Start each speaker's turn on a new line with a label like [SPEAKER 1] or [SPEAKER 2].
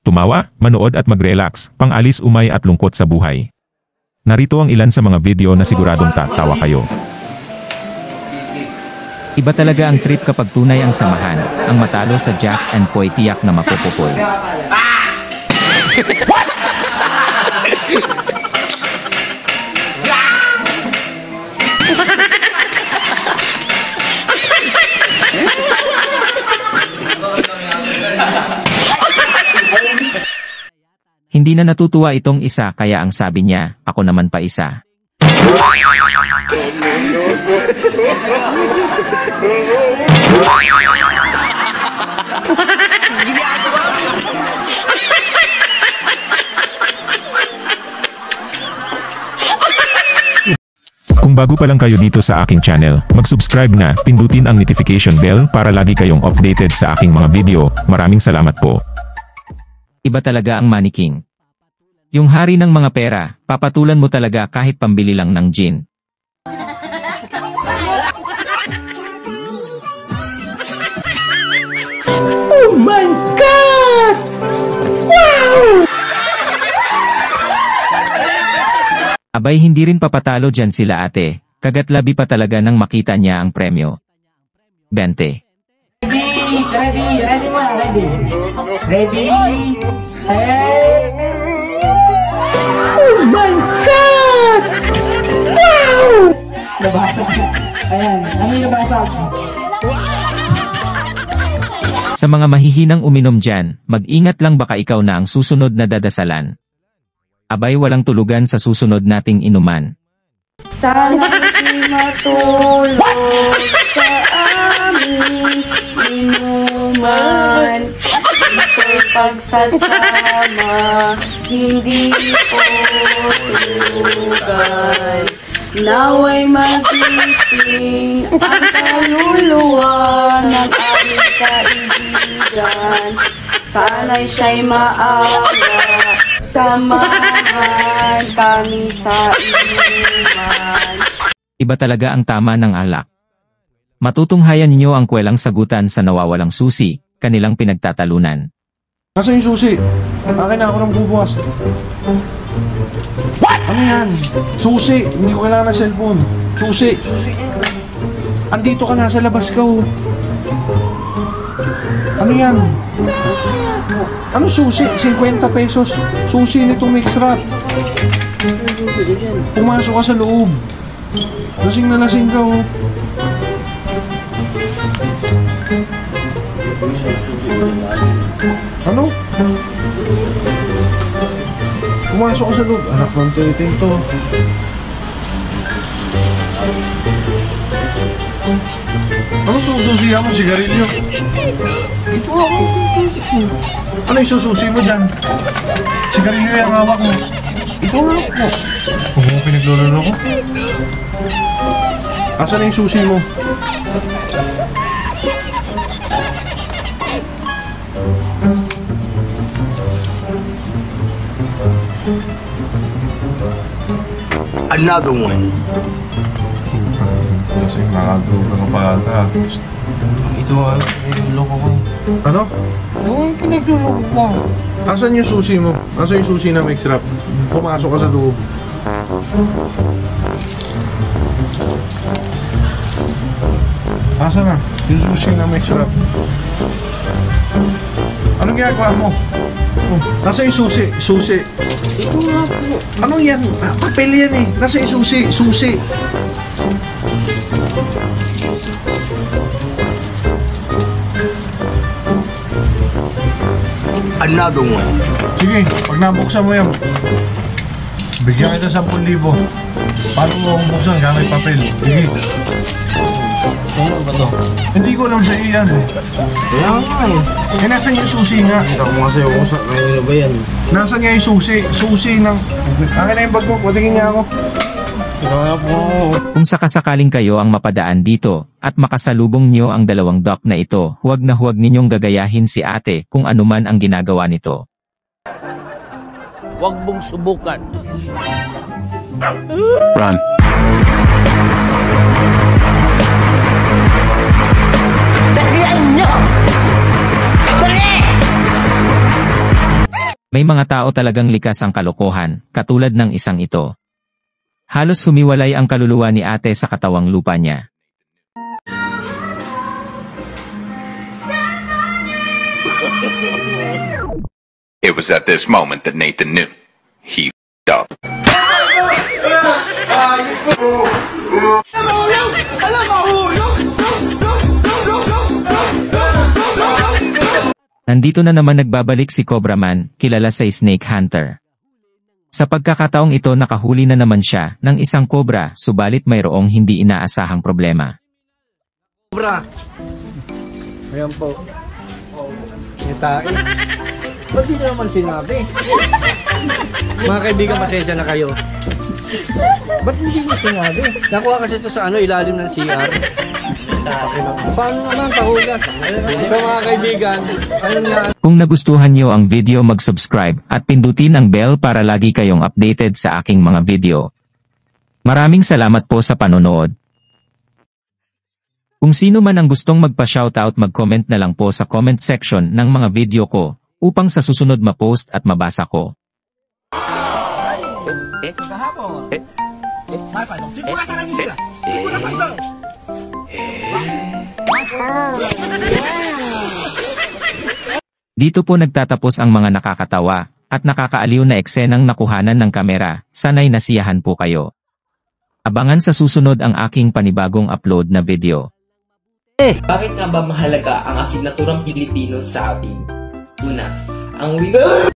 [SPEAKER 1] Tumawa, manood at mag-relax, pang-alis umay at lungkot sa buhay. Narito ang ilan sa mga video na siguradong tatawa kayo.
[SPEAKER 2] Iba talaga ang trip kapag tunay ang samahan, ang matalo sa Jack and Poy tiyak na mapupupoy. Hindi na natutuwa itong isa kaya ang sabi niya, ako naman pa isa.
[SPEAKER 1] Kung bago pa lang kayo dito sa aking channel, mag-subscribe na, pindutin ang notification bell para lagi kayong updated sa aking mga video. Maraming salamat po.
[SPEAKER 2] Iba talaga ang Money King. Yung hari ng mga pera, papatulan mo talaga kahit pambili lang ng gin.
[SPEAKER 3] Oh my God! Wow!
[SPEAKER 2] Abay hindi rin papatalo dyan sila ate, kagatlabi pa talaga nang makita niya ang premyo. 20.
[SPEAKER 3] Ready, set. Oh my God! Wow! Nabasa. Ayan, ano yung nabasa?
[SPEAKER 2] Sa mga mahihinang uminom dyan, mag-ingat lang baka ikaw na ang susunod na dadasalan. Abay walang tulugan sa susunod nating inuman.
[SPEAKER 4] Sana'y matulog sa aming inuman. Ito'y pagsasama, hindi po tulugan. Naway magising ang kaluluwa ng aming kaibigan. Sana'y siya'y maawa, samahan kami sa inuman.
[SPEAKER 2] Iba talaga ang tama ng alak. Matutunghayan niyo ang kwelang sagutan sa nawawalang susi, kanilang pinagtatalunan.
[SPEAKER 5] Nasaan yung susi? Akin na ako ng bubukas. What? Ano yan? Susi! Hindi ko kailangan ng cellphone. Susi! Andito ka na, sa labas ka oh. Ano yan? Ano susi? 50 pesos. Susi nitong mix wrap. Pumasok ka sa loob. Lasing na lasing ka oh. Ano? Pumasok ka sa loob. Anak ng tuwiting to. Anong sususiya mo? Sigarilyo? Ito ako sususi mo. Ano yung sususi mo dyan? Sigarilyo yung hawak mo. Ito ako po. Huwag mo pinaglulolo ko. Asan na yung susi mo?
[SPEAKER 6] Another one.
[SPEAKER 5] Kasi nakadruga ka pa ata.
[SPEAKER 6] Ito nga, pinagluloko ko.
[SPEAKER 5] Ano?
[SPEAKER 6] Oo, pinagluloko ko.
[SPEAKER 5] Asan yung susi mo? Asan yung susi na mix wrap? Pumasok ka sa loob. Asan na? Yung susi na mix wrap. Anong ginagawa mo? Nasa yung susi? Susi.
[SPEAKER 6] Ito nga po.
[SPEAKER 5] Anong yan? Papel yan eh. Nasa yung susi? Susi.
[SPEAKER 6] Another one.
[SPEAKER 5] Sige, pag nabuksan mo yan, bigyan kita 10,000. Paano mo kung buksan gamit papel? Sige.
[SPEAKER 6] Ano ba to?
[SPEAKER 5] Hindi ko alam sa iyo yan eh.
[SPEAKER 6] Kaya nga eh.
[SPEAKER 5] Eh, nasan yung susi nga?
[SPEAKER 6] Hindi ko nga sa'yo kung ano ba yan.
[SPEAKER 5] Nasan nga yung susi? Susi ng... Akin na yung bag mo, patingin niya ako.
[SPEAKER 6] Kaya po.
[SPEAKER 2] Kung sakasakaling kayo ang mapadaan dito, at makasalubong niyo ang dalawang doc na ito, huwag na huwag ninyong gagayahin si ate kung anuman ang ginagawa nito.
[SPEAKER 7] Huwag mong subukan.
[SPEAKER 1] Run.
[SPEAKER 3] Dalian nyo! Dali!
[SPEAKER 2] May mga tao talagang likas ang kalokohan, katulad ng isang ito. Halos humiwalay ang kaluluwa ni ate sa katawang lupa niya.
[SPEAKER 7] It was at this moment that Nathan knew. He f***ed up.
[SPEAKER 2] Nandito na naman nagbabalik si Cobra Man, kilala sa Snake Hunter. Sa pagkakataong ito nakahuli na naman siya ng isang cobra, subalit mayroong hindi inaasahang problema.
[SPEAKER 5] Cobra! Ayan po. Ngitain. Ba't di naman sinabi? Mga kaibigan, pasensya na kayo. Ba't hindi mo sinabi? Nakuha kasi ito sa ilalim ng CR. Paano naman pahugas? So mga kaibigan, ano na?
[SPEAKER 2] Kung nagustuhan niyo ang video, mag-subscribe at pindutin ang bell para lagi kayong updated sa aking mga video. Maraming salamat po sa panonood. Kung sino man ang gustong magpa-shoutout, mag-comment na lang po sa comment section ng mga video ko upang sa susunod ma-post at mabasa ko. Dito po nagtatapos ang mga nakakatawa at nakakaaliw na eksenang nakuhanan ng kamera. Sana'y nasiyahan po kayo. Abangan sa susunod ang aking panibagong upload na video.
[SPEAKER 8] Bakit nga ba mahalaga ang asignaturang Pilipino sa atin? Una, ang wika